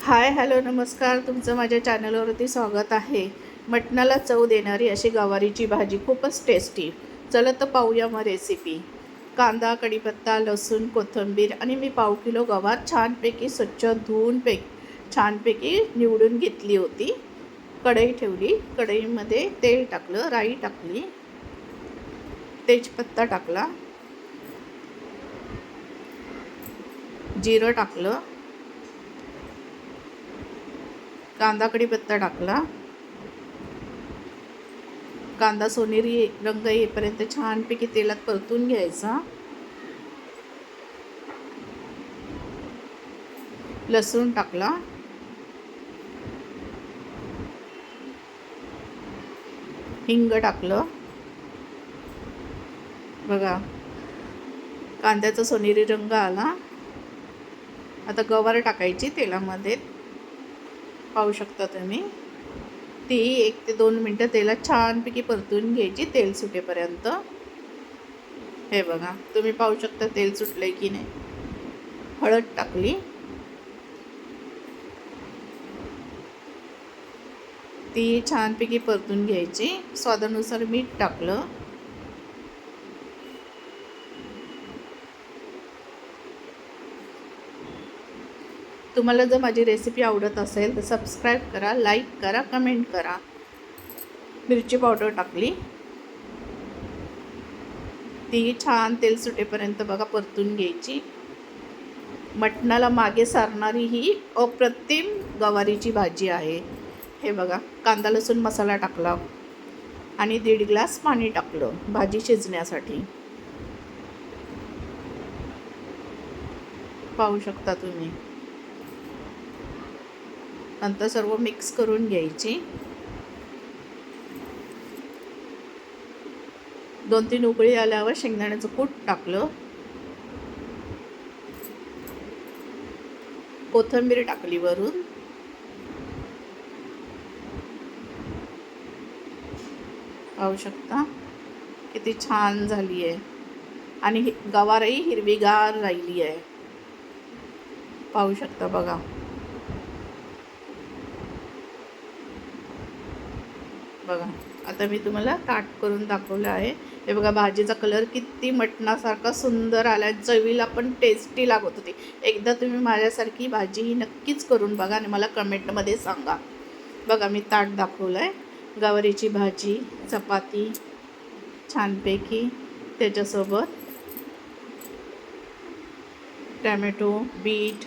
Hi hello नमस्कार, तुमचं माझ्या चॅनलवरती स्वागत आहे. मटणाला चव देणारी अशी गवारीची भाजी खूपच टेस्टी. चला तर पाहूया मग रेसिपी. कांदा, कढीपत्ता, लसूण, कोथिंबीर आणि मी पाव किलो गवार छानपैकी स्वच्छ धुवून छानपैकी निवडून घेतली होती. कढई ठेवली. कढईमध्ये तेल टाकलं, राई टाकली, तेजपत्ता टाकला, जिरं टाकलं, कांदा कढीपत्ता टाकला. कांदा सोनेरी रंग येईपर्यंत छानपैकी तेलात परतून घ्यायचा. लसूण टाकला, हिंग टाकलं. बघा, कांद्याचा सोनेरी रंग आला. आता गवार टाकायची तेलामध्ये. पाहू शकता तुम्ही. ती 1 ते 2 मिनटं तेलात छानपैकी परतून घ्यायची तेल सुटेपर्यंत. हे बघा, तुम्ही पाहू शकता तेल सुटलंय की नाही. हळद टाकली, ती छानपैकी परतून घ्यायची. स्वादानुसार मीठ टाकलं. तुम्हाला जर माझी रेसिपी आवडत असेल तर सबस्क्राईब करा, लाईक करा, कमेंट करा. मिरची पावडर टाकली. ती छान तेल सुटेपर्यंत बघा परतून घ्यायची. मटणाला मागे सारणारी ही अप्रतिम गवारीची भाजी आहे. हे बघा, कांदा लसूण मसाला टाकला आणि 1.5 ग्लास पाणी टाकलं भाजी शिजण्यासाठी. पाहू शकता तुम्ही. नंतर सर्व मिक्स करून घ्यायची. 2-3 उकळी आल्यावर शेंगदाण्याचं कूट टाकलं. कोथिंबीर टाकली वरून. पाहू शकता किती छान झाली आहे आणि गवारही हिरवीगार राहिली आहे. पाहू शकता बघा. बघा, आता मी तुम्हाला ताट करून दाखवलं आहे. हे बघा, भाजीचा कलर किती मटणासारखा सुंदर आला. चवीला पण टेस्टी लागत होती. एकदा तुम्ही माझ्यासारखी भाजी ही नक्कीच करून बघा आणि मला कमेंटमध्ये सांगा. बघा, मी ताट दाखवलं आहे. गवारीची भाजी, चपाती छानपैकी, त्याच्यासोबत टॅमॅटो, बीट,